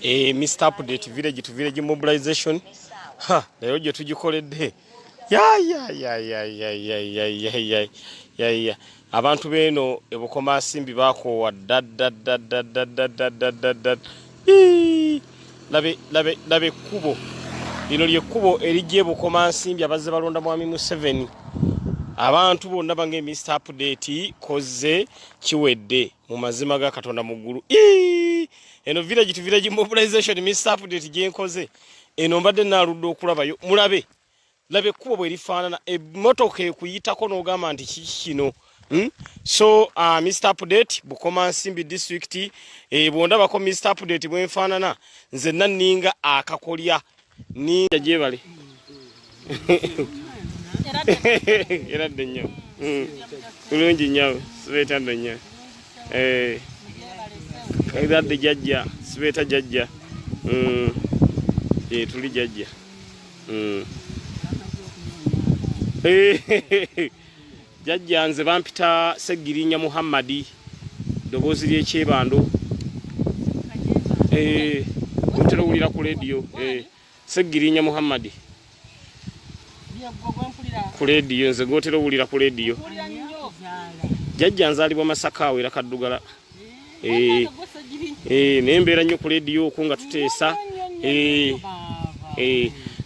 Mr. Update village to village mobilization. Ha, leo je tugikoledde. Ya. Abantu beno ebukoma simbi bako wa Labe kubo. Lino lye kubo erije bukoma simbi abaze balonda mwami Museveni. Abantu bonna bange Mr. Update koze kiwedde mu mazima ga Katonda muggulu. Eno village to village mobilization Mr. Update jenkoze. Eno mbadde naludde okulabayo mulabe. Labe kubo bwe lifaanana emmotoka ekuyitako n'ogamba nti kino. So Mr. Update Bukoma Nsimbi district bwondabako Mr. Update bwenfaanana nze nanninga akakolya ninja gyebale. Eradde nnyo. Kulungi nnyo sibeetadde nnyo. Eradde jjajja sibeeta jjajja. Tuli jjajja. Jjajja nze bampita Segirinya Muhammadi ddoboozi ly'ekyebando. Gotera owulira ku radio. Segirinya Muhammadi. Ku radio nze gotera owulira ku radio. Jjajja nzaalibwa Masaka awera Kaddugala. Nembeera nnyo ku radio okwo nga tuteesa.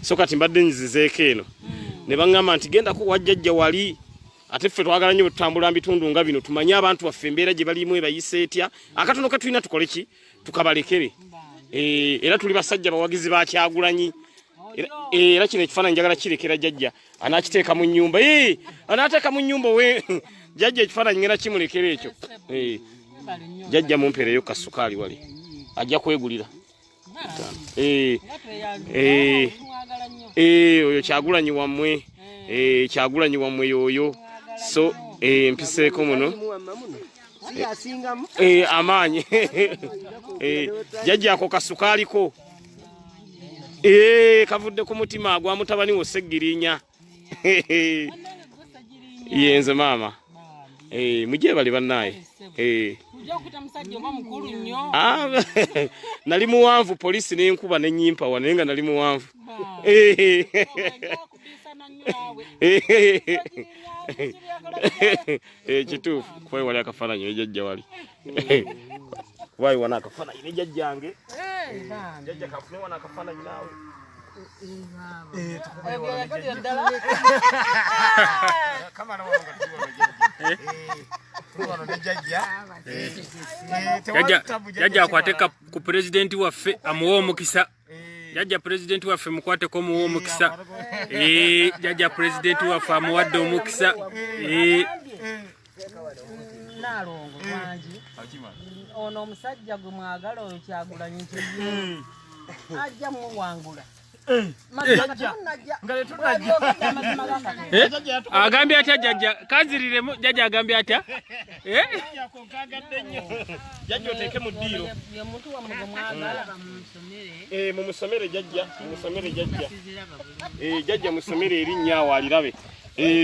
So kati mbadde nzizeeko eno. Ne baŋŋamba nti genda kuwa jjajja wali. Ate ffe twagala nnyo tutambula bitundu nga bino tumanye abantu baffe embeera gye balimu ebayise etya. Akatono ke tulina tukole ki? Tukabalekere. Era tuli basajja bawagizi ba Kyagulanyi. Era kino ekifaananyi njagala kirekera jjajja. Anaakiteeka mu nnyumba. Anaateeka mu nnyumba we. Jjajja ekifaananyi ngenda kimulekera ekyo. Jjajja mumpeereyo kasukaali wali. Ajja kwegulira. Oyo Kyagulanyi wammwe. Kyagulanyi wammwe yoyo. So mpiseeko muno. Amaanyi. Jjajja ako kasukaaliko. Kavudde ku mutima gwa mutabani wo Segirinya. Yenze maama. Mujebale bannaye. Nali muwanvu polisi n'enkuba n'ennyimpa wa naye nga nali muwanvu. Kituufu kuba wali akafaananyi ne jjajja wali. Kuba wana akafaananyi ne jjajjange. Jjajja kafune wana akafaananyi naawe. Jjajja akwateka ku president waffe amuwa omukisa. Jjajja president waffe mukwateko muwa omukisa. Jjajja president waffe amuwadde omukisa. Nalongo wangi ono omusajja gwe mwagala oyo Kyagulanyi nti ajja muwangula. Agambye atya jjajja kanziriremu jjajja agambye atya? Jjajja oteeke mu ddiiro. Mumusomere jjajja. Mumusomere jjajja. Jjajja musomere erinnya awo alirabe.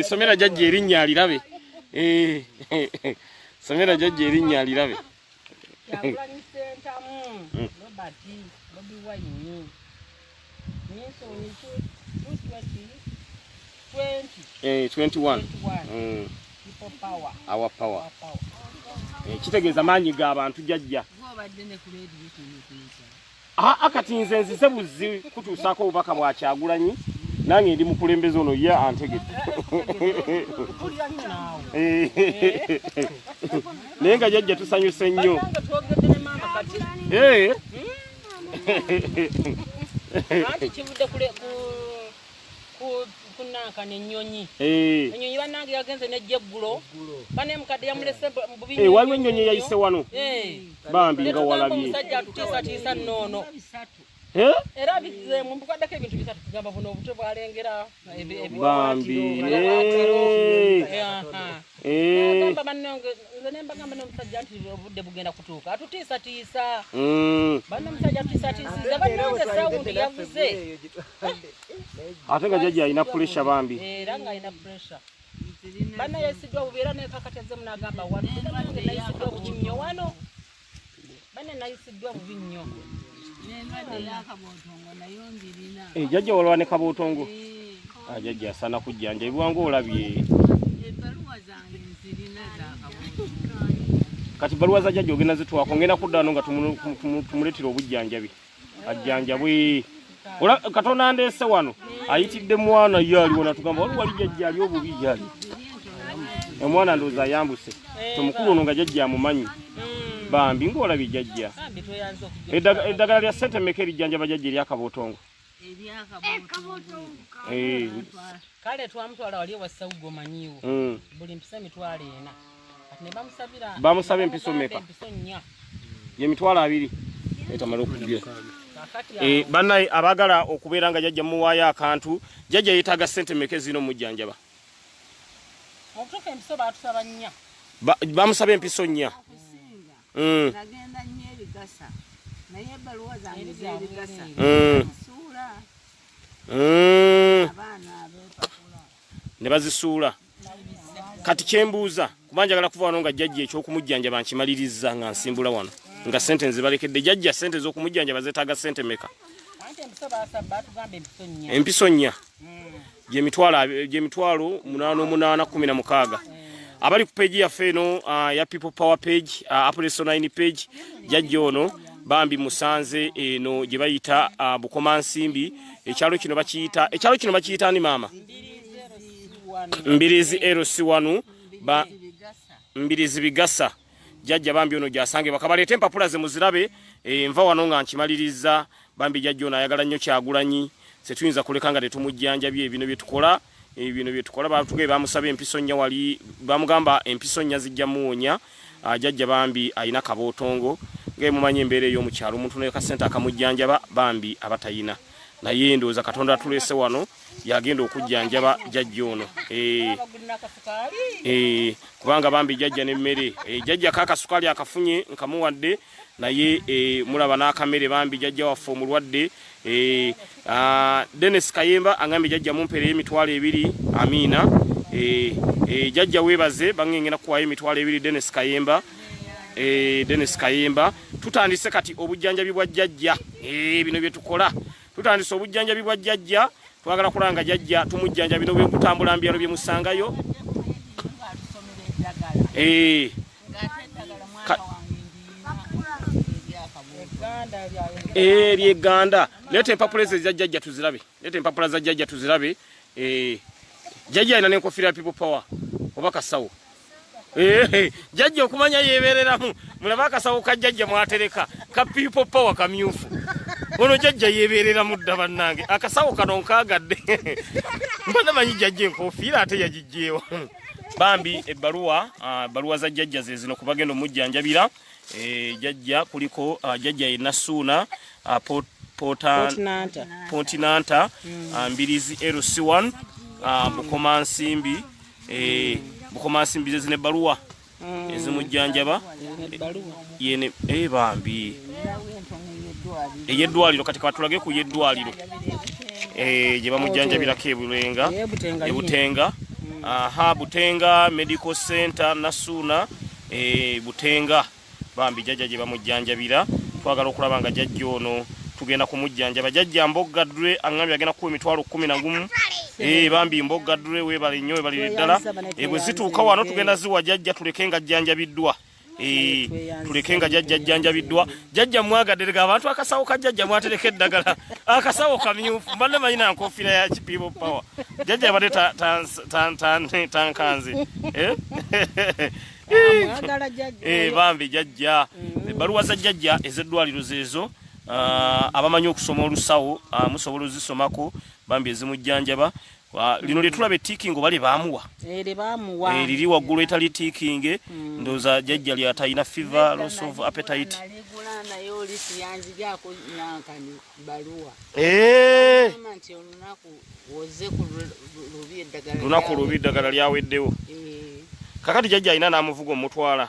Somera jjajja erinnya alirabe. Somera jjajja erinnya alirabe. Kyagulanyi sentamu Robert Bobi Wine. Yes, only 21. People power. Our power. Kitegeeza maanyi g'abantu jjajja. Akati nze nzize buzzi kutuusaako obubaka bwa Kyagulanyi nange ndi mukulembeze ono ye antegedde. Naye nga jjajja tusanyuse nnyo. Anti kivude kunanka n'ennyonyi. Ennyonyi bannange yagenze n'ejjeggulo. Bane mukadde yamulese bubi. Waliwo ennyonyi yayise wano. Bambi nga walabye. Omusajja atutiisa nnono. Era bize mu mbukaddako ebintu bisatu tugamba buno obutwe bwalengera Bambi. Gamba bannange nze ne mbagamba n'omusajja nti obudde bugenda kutuuka atutiisatiisa. Banne omusajja atutiisatiisiza bannange sawundi yavuze. Ate nga jjajja alina pressure bambi. Era ng'alina pressure. Banne yesiddwa bubeera n'ekakateze munagamba wano. Nayisiddwa bukimyo wano. bane nayisiddwa bubi nnyo jajja walwa ne kabotongo jajja asana kujjanjabibwa ng'olabye kati baluwa za jajja ogenda zitwako ngenda kudda no nga tumuletera obujjanjabi ajjanjabwe Katonda ndeese wano ayitidde mwana yali wona tugamba wali wali jajja ali obubi yali omwana ndooza ayambuse tomukulu ono nga jajja amumanyi bambi ng'olabye jajja eddagala lya ssente mmeka erijjanjaba jajja eryakabotongo kale twamutwala wali ewassa ugomanyiwo buli mpisa emitwalo 4 ne bamusabira bamusaba empiso mmeka empiso 4 ye mitwalo 2 etamala okugira bannaye abagala okubeera nga jajja muwaayo akantu jajja yeetaaga ssente mmeka zino mujjanjaba okutuuka empiso baatusaba 4 bamusaba empiso 4 nagenda nnyo ebigasa naye ebbaluwa zange z'ebigasa suula abaana abeepapula ne bazisuula kati kyembuuza kuba njagala kuva wano nga jajja ekyokumujjanjaba nkimaliriza nga nsimbula wano nga ssente nzibalekedde jajja ssente z'okumujjanjaba zeetaaga ssente meka empiso 4 gye mitwalo 8816 abali ku page yaffe eno ya people power page Apple 9 page jajja ono bambi musanze eno gye bayita Bukoma Nsimbi ekyalo kino bakiyita ni maama Mbirizi LC1 Mbirizi Bigasa jajja bambi ono gyasange bakabalete empapula ze muzirabe nva wano nga nkimaliriza bambi jajja ono ayagala nnyo Kyagulanyi setuyinza kuleka nga tetumujjanjabye bino byetukola ebino byetukola batuge bamusaba empiso 4 wali bamugamba empiso 4 zijja muwonya jajja bambi ayina kabotongo nge mumanyi embeera ey'omukyalo omuntu ne kasente akamujjanjaba bambi abatayina naye ndooza Katonda atulese wano yagenda okujjanjaba jajja ono kubanga bambi jajja n'emmere jajja kakasukaali akafunye nkamuwadde naye mulaba n'akamere bambi jajja waffe omulwadde Dennis Kayemba angambye jajja mumpere emitwalo 2 Amina jajja webaze bangengena kuwayo emitwalo 2 Dennis Kayemba tutandise kati obujjanjabi bwa jajja bino bye tukola tutandise obujjanjabi bwa jajja twagala kulanga jajja tumujjanja bino bwe kutambula mbyalo bye musangayo Ganda lete empapula za jajja tuzirabe lete empapula za jajja tuzirabe jajja ina n'enkofiira ya people power oba kasawo jajja okumanya yebereramu mulaba akasawo ka jajja mwatereka ka people power kamyufu ono jajja yebereramu dda bannange akasawo kano nkagadde mbana manyi jajja enkofiira ate yagijjeewa bambi ebbaluwa za jajja ze zino kubagendo mujjanjabira jajja kuliko jajja yenasuuna Pontinanta Mbirizi LC1 Bukoma Nsimbi zine baluwa ezimujjanjaba yene bambi eyeddwaliro kati katulage ku yeddwaliro gye bamujjanjabirako ebutenga Butenga Medical Center Nasuuna Butenga bambi jajja gye bamujjanjabira twagala okulaba nga jajja ono tugenda kumujjanjaba jajja Mboggadre angambye agenda ku emitwalo 11 bambi Mboggadre webale nnyo webalire ddala bwe zituuka wano tugenda ziwa jajja tulekenga jjanjabiddwa tulekenga jajja jjanjabiddwa jajja mwagadde abantu akasawo ka jajja mwatereka eddagala akasawo kamyufu mbadde manyina nkofiira ya people power jajja bade tankanze bambi jajja baluwa za jajja ezeddwaliro zezo abamanyi okusoma olusawo musobola ozisomako bambi ezimujjanjaba lino lyetulabe tikingo bali bamuwa liri waggulu etali tikinge ndooza jajja lyatayina fever loss of appetite lunaku lubi eddagala lyaweddewo kakati jajja alina n'amuvuga omutwala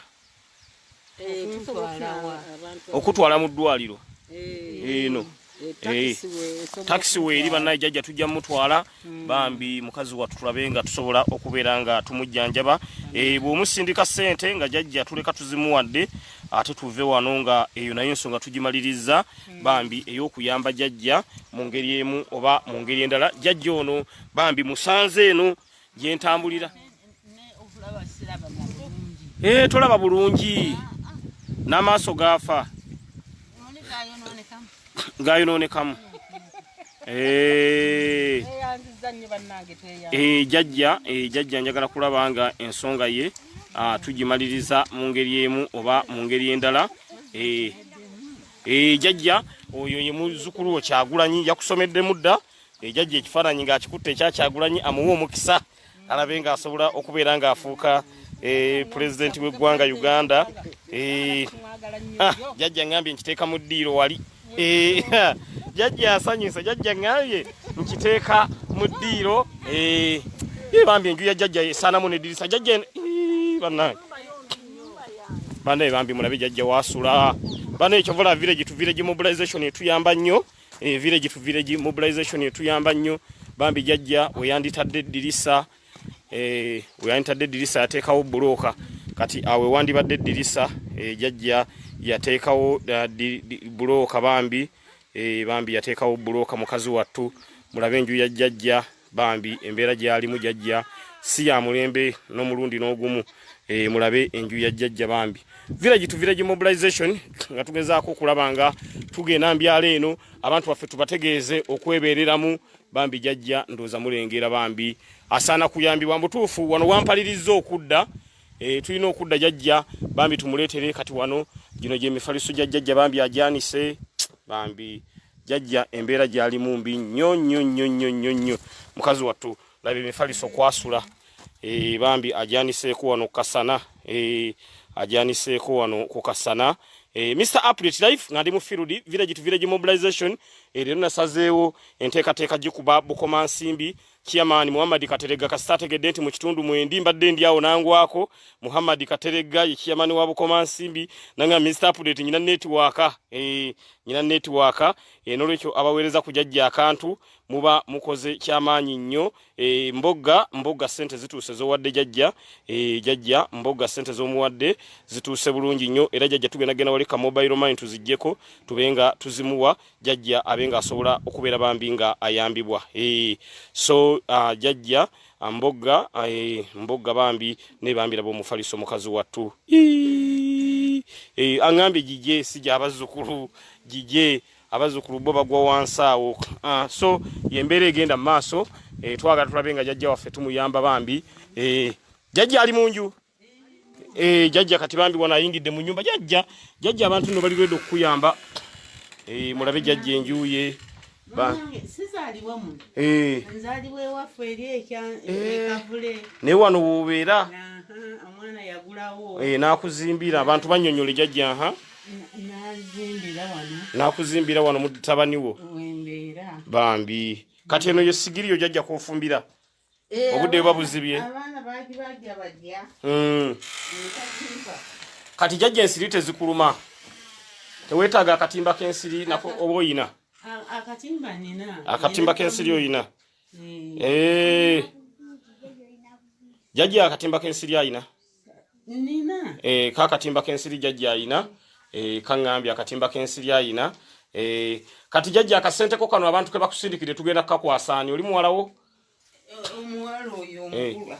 okutwala mu ddwaliro eno taxi we eri bannaye jajja tujja mutwala bambi mukazi wattu tulabe nga tusobola okubeera nga tumujjanjaba bw'omusindika ssente nga jajja tuleka tuzimuwadde ate tuve wano nga eyo nayo ensonga tugimaliriza bambi ey'okuyamba jajja mu ngeri emu oba mu ngeri endala jajja ono bambi musanze eno gye ntambulira tolaba bulungi n'amaaso gaafa gayonoonekamu jajja njagala kulaba nga ensonga ye tugimaliriza mu ngeri emu oba mu ngeri endala jajja oyo ye muzzukulu wo Kyagulanyi yakusomeddemu dda jajja ekifaananyi ng'akikutte ekya Kyagulanyi amuwa omukisa alabe ng'asobola okubeera ng'afuuka pulezidenti w'eggwanga Uganda jajja ngambye nkiteeka mu ddiiro wali jajja asanyusa jajja ngambye nkiteeka mu ddiiro bambi enju ya jajja esaanamu n'eddirisa jajja bannaye bambi mulabe jajja waasula bannaye kyovola village to village mobilization etuyamba nnyo village to village mobilization etuyamba nnyo bambi jajja weyanditadde eddirisa weyanditadde eddirisa yateekawo bulooka kati awe wandibadde eddirisa jajja yateekawo bulooka bambi yateekawo bulooka mukazi wattu mulabe enju ya jajja bambi embeera gy'alimu jajja si ya mulembe n'omulundi n'ogumu mulabe enju ya jajja bambi village to village mobilization nga tugezaako okulaba nga tugenda mbyala eno abantu baffe tubategeeze okwebeereramu bambi jajja ndooza mulengera bambi asaana kuyambibwa mbutuufu wano wampaliriza okudda tulina okudda jajja bambi tumuleetere kati wano gino gy'emifaliso gya jajja bambi ajanise bambi jajja embeera gy'alimu mbi nnyo mukazi wattu laba emifaliso kwasula bambi ajaniseeko wano kasana ajaniseeko wano ku kasana Mr. Update Life nga ndi mu field village to village mobilization leero nasazeewo enteekateeka gikuba Bukoma Nsimbi Chairman Muhammad Katerega kastategedde nti mu kitundu mwendi mbadde ndi awo nangwako Muhammad Katerega ye chairman wa Bukoma Nsimbi nanga Mr. Update nyina network nyina network nolwekyo abaweereza kujajja akantu muba mukoze kyamaanyi nnyo mbogga sente zituuse zowadde jajja jajja mbogga sente zomuwadde zituuse bulungi nnyo era jajja tugenda waleka mobile money tuzijjeko tubenga tuzimuwa jajja abenga asobola okubeera bambi nga ayambibwa so jajja mbogga bambi ne bambira bo mufaliso mukazi wattu angambe jije sija abazzukulu jije abazzukulu bo bagwa wansawo so yembere egenda maaso twagala tulabenga jajja waffe tumuyamba bambi jajja ali munju jajja kati bambi wana yingidde mu nyumba jajja abantu no bali redo kuyamba mulabe jajja enjuye sizaliwa mu nzaliwe waffe eri ekavule ne wano wobeera omwana yagulawo nakuzimbira abantu banyonyole jajja nakuzimbira wano mutabaniwo bambi kati eno yo sigiriyo jajja kufumbira obudde babuzibye abaana bajja bajja kati jajja ensiri tezikuluma tewetaaga akatimba k'ensiri nako oba oyina akatimba nina akatimba k'ensiri oyina jajja akatimba k'ensiri ayina nina kakatimba k'ensiri jajja ayina kangambye akatimba k'ensiri ayina kati jajja akasenteko kano abantu ke bakusindikire tugenda kukakwasaani oli muwalawo omuwala oyo omukulu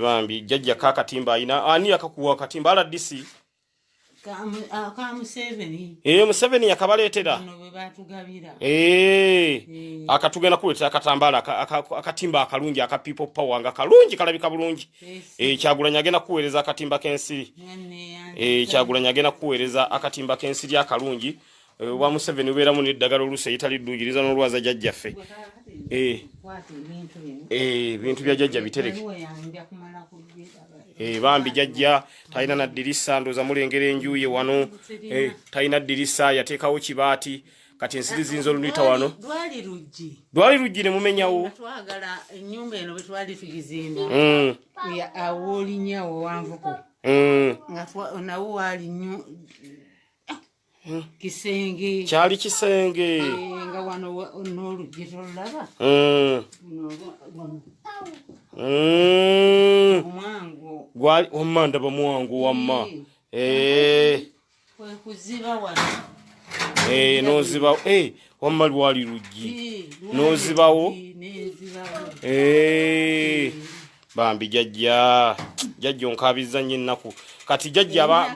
bambi jajja kakatimba ayina ani akakuwa akatimba RDC Museveni yakabaleetera akatugenda kuleetera akatambala akatimba akalungi aka people power nga kalungi kalabika bulungi Kyagulanyi agenda kuweereza akatimba k'ensiri Kyagulanyi agenda kuweereza akatimba k'ensiri akalungi wa Museveni ubeeramu n'eddagala oluusi eyitali ddungiriza n'olwaza jajjaffe bintu bya jajja bitereke bambi jajja talina na ddirisa ndoza mulengera enjuye wano talina ddirisa yateekawo kibaati kati ensiri zinzo lunita wano dwali ruggi ne mumenyawo twagala ennyumba eno bwe twali tugizimba awolinyawo wanvuko nga nawo wali nnyo Kisenge. Kyali Kisenge. Nga wano n'oluggi tolaba. Omwangu. Gwali omanda bamwangu wamma. Kwe kuziba wano. Nozibawo. Wamma lwali luggi. Nozibawo. Bambi jajja onkabiza nnyo ennaku. Kati jajja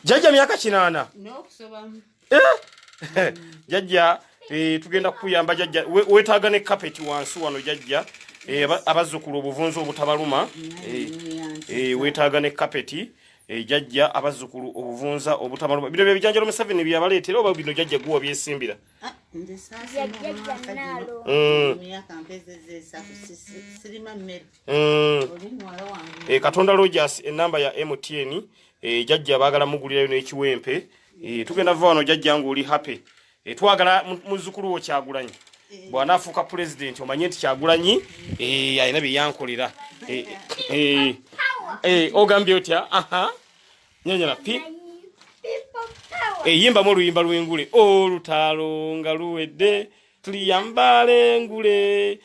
jajja myaka 8. N'okusobamu. Jajja tugenda kukuyamba jajja wetaaga ne carpet wansi wano jajja abazzukulu obuvunzi obutabaluma wetaaga ne carpet jajja abazzukulu obuvunza obutabaluma bino byebijanjalo Museveni byabaleetera oba bino jajja guwa byesimbira Katonda Rogers enamba ya MTN jajja baagala mugulirayo n'ekiwempe tugenda va wano jajja ng'oli happy twagala muzzukulu wo Kyagulanyi bw'anaafuuka president omanye nti Kyagulanyi alina bye yankolera ogambye otya nyanyala yimbamu oluyimba lw'engule olutaalo nga luwedde tuliyambale engule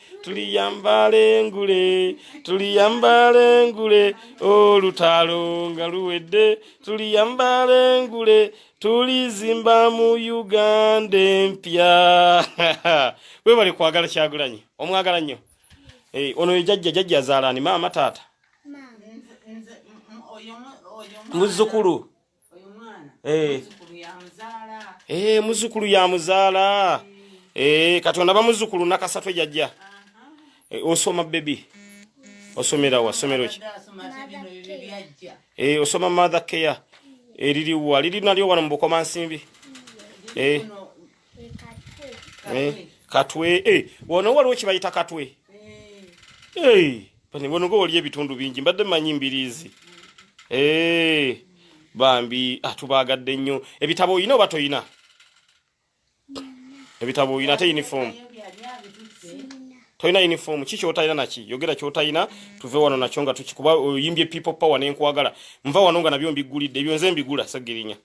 olutaalo nga luwedde tuliyambale engule tulizimba mu Uganda empya we bali kwagala Kyagulanyi omwagala nnyo ono jajja azaalani maama taata muzzukulu muzzukulu yamuzaala Katonda bamuzzukulu nakasatwe jajja osoma bebi osomera wasomero ki osoma mother care eririwa liri nalyo wano mu Bukomansimbi Katwe wono waliwo kibayita Katwe bono ngo wali ebitundu bingi mbadde manyi mbirizi bambi tubaagadde nnyo ebitabo oyina oba toyina ebitabo oyina ate uniform toyina uniform ki kyotayina naki yogera kyotayina tuve wano nakyo nga tukikuba oyimbye people power n'enkwagala nva wano nga nabyo mbigulidde ebyo nze mbigula sagirinya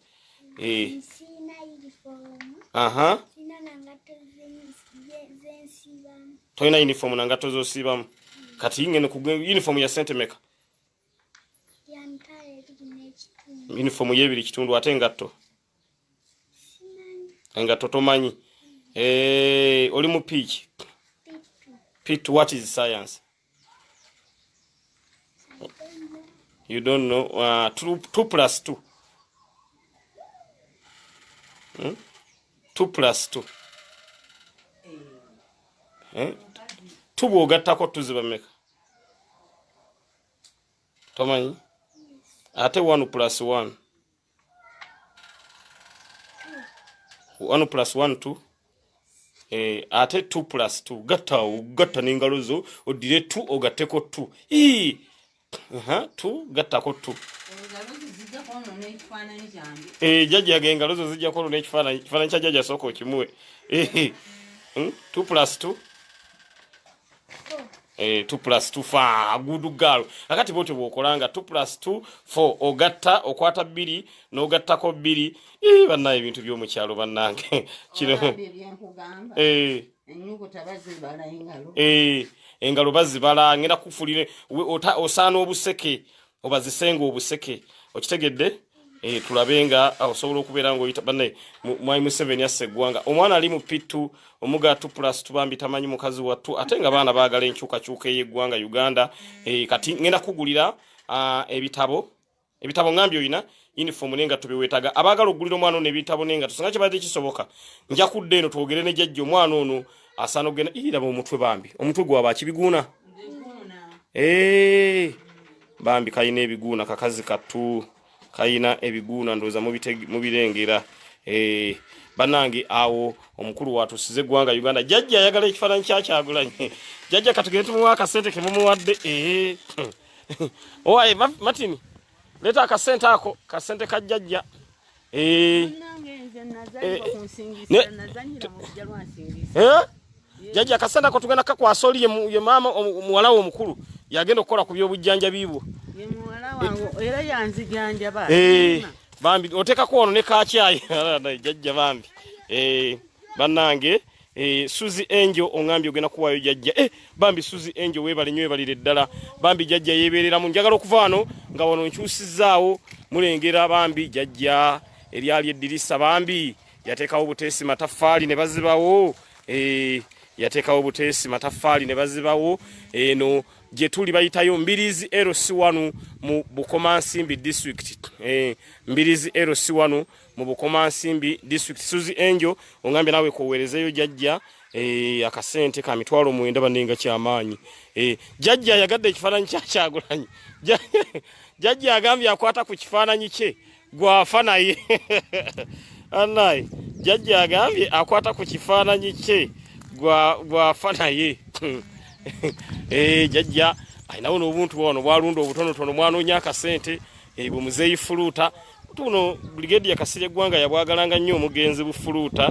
toyina uniform na ngato zosibamu kati ngene ku uniform ya sentemeka uniform yebiri kitundu ate engatto tomanyi oli mu pitch Pete, what is science? You don't know. 2 plus 2. 2 plus 2. 2 bwogattako tuziba meka. Tomanyi? Ate 1 plus 1. 1 plus 1 2. Ate 2 plus 2 gatta n'engalo zo odire 2 ogatteko 2 2 gattako 2 jajja engalo zo zijja kono n'ekifaananyi kya jajja sooka okimuwe 2 plus 2 2 plus 2 fa gudu galo akati bote bwokolanga 2 plus 2 4 ogatta okwata 2 n'ogattako 2 bannaye ebintu by'omu kyalo bannange kino engalo bazibala ngenda kufulire osaana obuseke obazisenga obuseke okitegedde tulabenga osobola okubeera ng'oyita bannaye mwai Museveni asse eggwanga omwana ali mu pitu omuga 2 plus 2 bambi tamanyi mukazi wattu ate nga baana baagala enkyukakyuka ey'eggwanga Uganda kati ngenda kugulira ebitabo ngambye oyina uniform nenga tubiwetaga abaagala okugulira omwana ono ebitabo nenga tusinga kibadde kisoboka nja kudde eno twogere ne jajja omwana ono asaana okugenda iraba omutwe bambi omutwe gwaba kibiguuna bambi kayina ebiguuna kakazi kattu kayina ebiguuna ndooza mubirengera banange awo omukulu watusize eggwanga Uganda jajja ayagala ekifaananyi kya Kyagulanyi jajja katugende tumuwa akasente ke mumuwadde owaye Martin leta akasente ako kasente ka jajja jajja akasente ako tugenda kakwasa oli ye maama omuwala wo omukulu yagenda okukola ku by'obujjanjabi bwo ye muwala wange era yanzijanjaba bambi otekako ono ne kachai jajja bambi bannange Suzy Angel ongambye ogenda kuwayo jajja bambi Suzy Angel webale nnyo webalire ddala bambi jajja yebeerera mu njagala okuva wano nga wano nkyusizaawo mulengera bambi jajja eryali eddirisa bambi yateekawo buteesi mataffaali ne bazibawo yateekawo buteesi mataffaali ne bazibawo eno gye tuli bayitayo Mbirizi LC1 mu Bukomansimbi district Mbirizi LC1 mu Bukomansimbi district Suzy Angel ongambye nawe kowerezeyo jajja akasente ka mitwalo 9 banenga kyamaanyi jajja yagadde ekifaananyi Kyagulanyi jajja agambye akwata ku kifaananyi kye gwafa naye anayi jajja agambye akwata ku kifaananyi kye gwafa naye jajja ayinawo n'obuntu wano bwalunda obutonotono mwanoonya akasente bwe muzeeyi fuluuta tuno Brigadier Kasirye Gwanga yabwagalanga nnyo omugenzi bufuluuta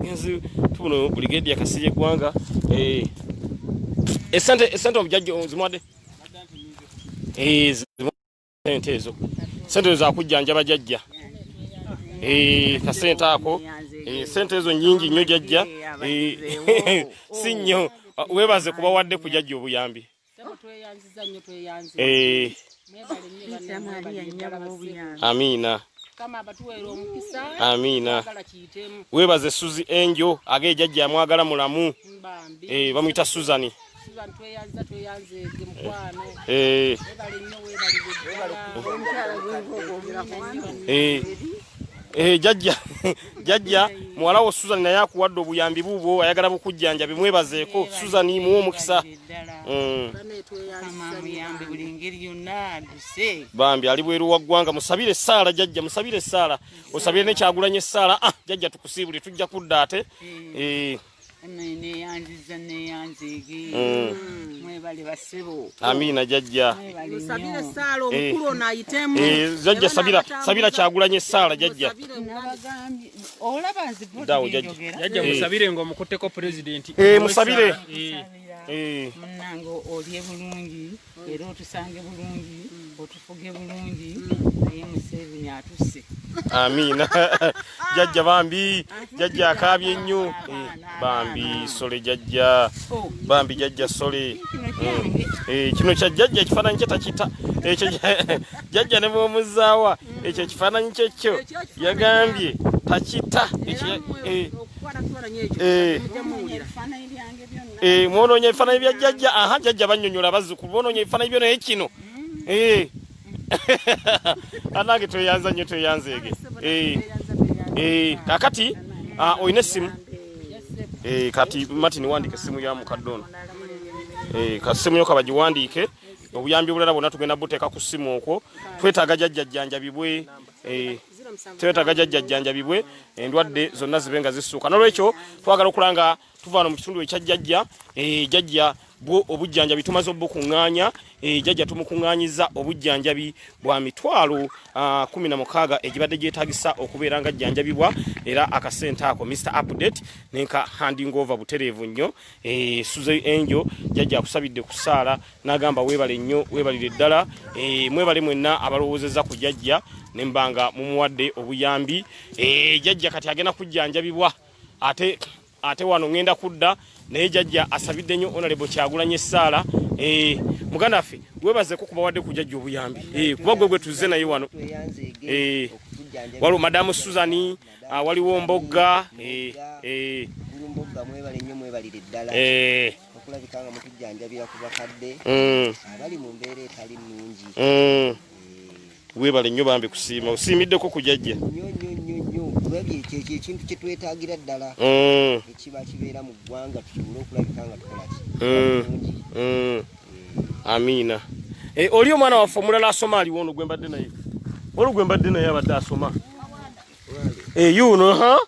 genzi tuno Brigadier Kasirye Gwanga esente omujajja ozimwadde sente ezo sente za kujjanjaba jajja kasente ako sente ezo nyingi nnyo jajja si nnyo webaze kuba wadde kujajja obuyambi amina amina webaze Suzy Angel age jajja amwagala mulamu bamuyita Suzani jajja muwala wo Suzani naye akuwadde obuyambi bubwo ayagala bukujjanja bimwebazeeko Suzani muwo omukisa bambi ali bweru wa ggwanga musabire Saala jajja musabire Saala osabire ne Kyagulanyi Saala jajja tukusiibule tujja kudda ate amina jajja jajja sabira Kyagulanyi Saala jajja jajja musabire ngo mukutteko president musabire munango olye bulungi era otusange bulungi otufuge bulungi naye Museveni atuse amina jajja bambi jajja akabye nnyo bambi sole jajja bambi jajja sole kino kya jajja ekifaananyi kye takita ekyo jajja ne bw'omuzaawa ekyo ekifaananyi kyekyo yagambye takita mwononya ebifaananyi bya jajja aha jajja bannyonnyola bazzukulu boononya ebifaananyi byo naye kino anange tweyanza nnyo tweyanzeege kakati oyina essimu kati Martin wandika essimu ya mukadde ono kasimu yo kabagiwandiike obuyambi obulala bwonna tugenda buteeka ku ssimu okwo twetaaga jajjajjanjabibwe twetaaga jajjajjanjabibwe endwadde zonna zibe nga zissuuka nolwekyo twagala okulanga tuvaano mu kitundu ekya jajja jajja bwo obujjanjabi tumaze obukuŋŋaanya jajja tumukuŋŋaanyiza obujjanjabi bwa mitwalo 16 egibadde gyetaagisa okubeera nga jjanjabibwa era akasente ako Mr. Update nenka handing over butereevu nnyo Suzy Angel jajja akusabidde ku Saala n'agamba weebale nnyo weebalire ddala mwebale mwenna abalowoozezza ku jajja nembanga mumuwadde obuyambi jajja kati agenda kujjanjabibwa ate wano ngenda kudda naye jajja asabidde nnyo Honorable Kyagulanyi Saala muganda ffe webaze ko kubawadde ku jajja obuyambi kuba gwe tuzze naye wano waliwo Madamu Suzani waliwo Mbogga Mbogga mwebale nnyo mwebalire ddala okulabikanga mutujjanjabira ku bakadde abali mu mbeera etali nnungi webale nnyo bambi kusiima osiimiddeko ku jajja kulabye ekyo ekintu kye twetaagira ddala ekiba kibeera mu ggwanga tusobole okulabikanga tukolaki amina oli omwana waffe omulala asoma aliwo ono gwembadde naye waliwo gwembadde naye abadde asoma yuno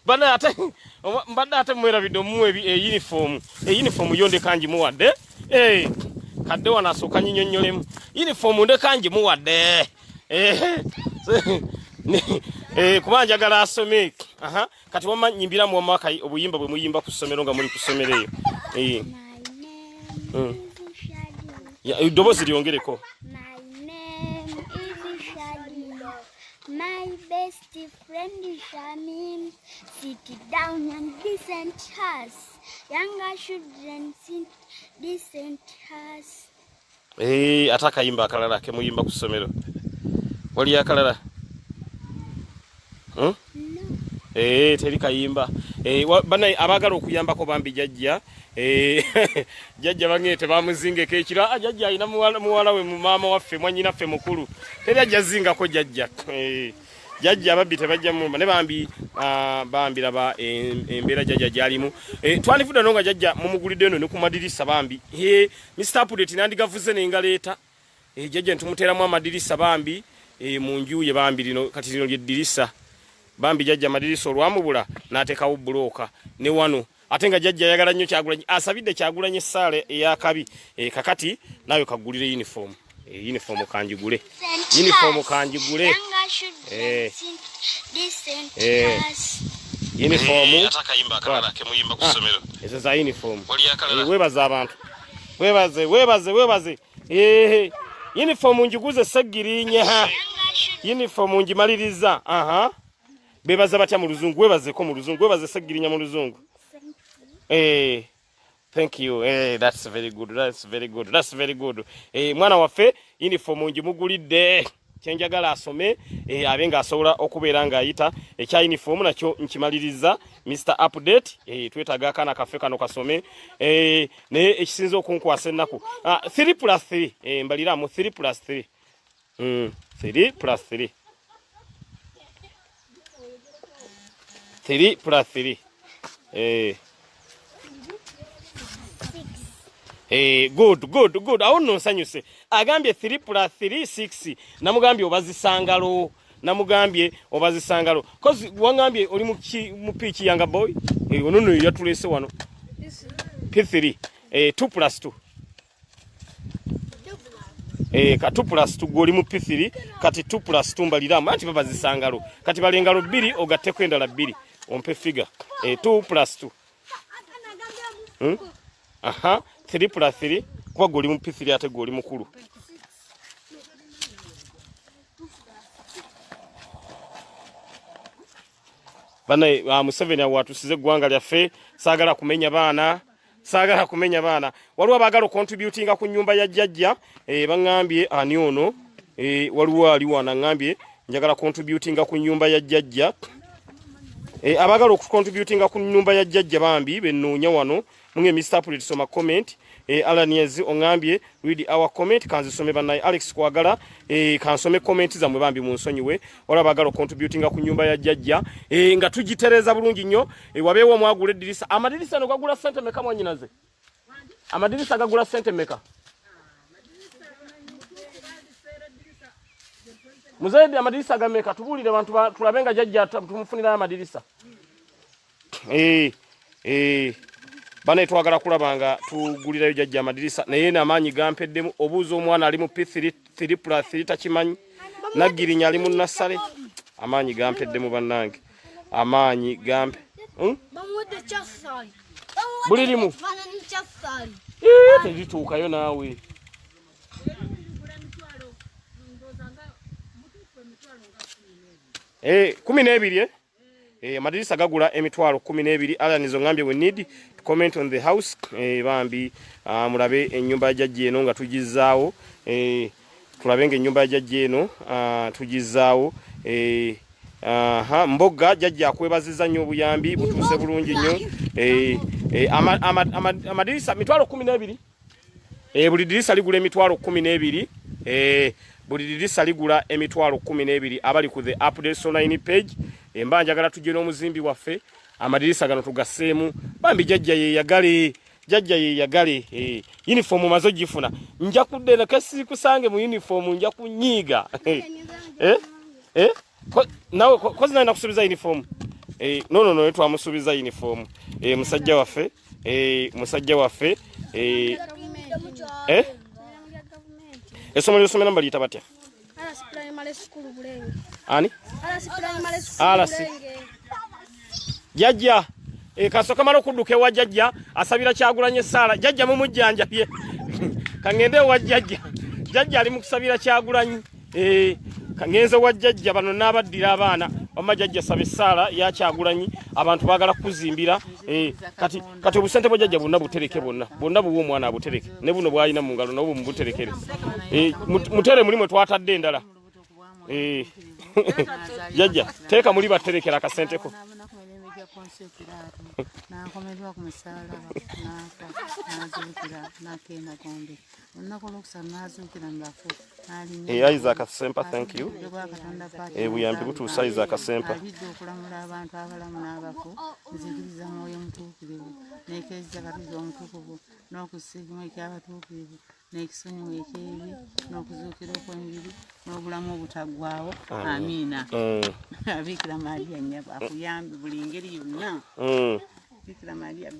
mbadde ate mwerabidde omuwa uniform yo ndekangi muwadde kadde wano asooka nyinyonnyolemu uniform ndekangi muwadde kuba njagala asome kati wamma nyimbiramu wamaka obuyimba bwe muyimba ku ssomero nga muli ku ssomero eyo eddoboozi lyongereko. my best friend Shamim. Sit down and decent house. Younger children sit decent house. Ataka yimba akalala ke muyimba ku ssomero. Wali akalala? No. Teri kayimba. Bana abagala okuyambako bambi jajja. Jajja bangete bamuzingeko ekira jajja alina muwala we mama waffe mwanyina ffe mukulu. Teri ajazingako jajja. Jajja ababbi tebajja mu ne bambi laba embeera jajja jalimu. Twanifuda nonga jajja mumugulidde eno ne ku madirisa bambi. Mr. Update nandigavuze n'engaleeta. Jajja ntumuteramu amadirisa bambi mu nju ye bambi lino kati lino lyedirisa. Bambi jajja madirisa olwamubula n'atekawo buloka ne wano. Atenga jajja yagala nnyo Kyagulanyi asabidde Kyagulanyi essaala eyakabi kakati nayo kagulire uniform. Uniform kanjigule. Uniform kanjigule. Uniform atakayimba akalala ke muyimba ku ssomero. Ezo za uniform. Webaza abantu. Webaze. Uniform njiguze segirinya. Uniform njimaliriza. Bebaza batya mu luzungu. Webaze ko mu luzungu. Webaze segirinya mu luzungu. Thank you. That's very good. Mwana waffe uniform njimugulidde. Kyenjagala asome abenga asobola okubeera nga ayita ekya uniform nakyo nkimaliriza Mr. Update twetaga akana kafe kano kasome ne ekisinza okunkwasa ennaku 3+3 mbalira mu 3+3 3+3 3+3 good. Awo no nsanyuse. Agambye 3+3 6. Namugambye obazisangalo. Cause wangambye oli mu pitch yanga boy. Ono yatulese wano. P3. 2+2. Ka 2+2 goli mu P3 kati 2+2 mbaliramu anti babazisangalo. Kati balengalo 2 ogatte kwendala 2. Ompe figure. 2+2. 3+3 kuba goli mu P3 ate goli mukulu. Bana Museveni awatusize gwanga lyaffe sagala kumenya baana. Waliwo abagala contributinga ku nyumba ya jjajja bangambye ani ono waliwo ali wana ngambye njagala contributinga ku nyumba ya jjajja. Abagala contributinga ku nyumba ya jjajja bambi benoonya wano munge Mr. Update soma comment Alaniezi ongambye read our comment kanzisome banaye Alex kwagala kansome comment za mwebambi mu nsonyiwe wala bagalo contributinga ku nyumba ya jjajja nga tugitereza bulungi nnyo wabeewo mwagula eddirisa amadirisa no gagula sente meka mwanyinaze amadirisa gagula sente meka muzaidi amadirisa gameka tubulire abantu tulabenga jjajja tumufunira amadirisa bana twagala kulabanga tugulirayo jjajja amadirisa naye namanyi gampeddemu obuuzo omwana ali mu P3 3+3 takimanyi nagirinya ali mu nasale amanyi gampeddemu bannange amanyi gampe Bamwede chasali. Bulirimu Chasali. Tezituukayo naawe kumi n'ebiri amadirisa gagula emitwalo 12 alanizo ngambye we need to comment on the house bambi mulabe ennyumba ya jjajja eno nga tugizaawo tulabenga ennyumba ya jjajja eno tugizaawo mboga jjajja akwebaziza nnyo obuyambi butuuse bulungi nnyo amadirisa mitwalo 12 buli dirisa ligula emitwalo 12 buli dirisa ligula emitwalo 12 abali ku the updates online page embanja gala tujje n'omuzimbi waffe amadirisa gano tugaseemu bambi jjajja ye yagale uniform mazo gifuna nja kudde na kasi kusange mu uniform nja kunyiga nawe kozi na kusubiza uniform no etu amusubiza uniform musajja waffe esomero somera mbali tabatya Primary school Bulenge. Ani? Primary school Bulenge. Jajja kasoka maro kuduke wa jajja asabira Kyagulanye sala jajja mu mujjanja pye kangende wa jajja ali mu kusabira Kyagulanyi ngenze wajjajja bano n'abaddira abaana wamma jjajja saba essaala yakyagulanyi abantu baagala kuzimbira kati obusente bwajjajja bwonna butereke bwonna buwa omwana abutereke ne buno bwalina mu ngalo nabo mubuterekere mutere mulimu twatadde endala jjajja teeka muli baterekera akasenteko nakomerwa ku musalaba nazuukira nakenda gombe olunaku olwokusatu nazuukira mubafu Isaac Sempa, thank you. Buyambi butuusa Isaac Sempa. Alidde okulamula abantu abalamu n'abafu nzikiriza mwoyo mutuukirivu n'ekeeza katuuza omutukuvu n'okusiigimu ekyabatuukirivu n'ekisonyiwo ekyebi n'okuzuukira okw'enjiri n'obulamu obutaggwaawo amiina Bikira Maria nnyabo akuyambe buli ngeri yonna Bikira Maria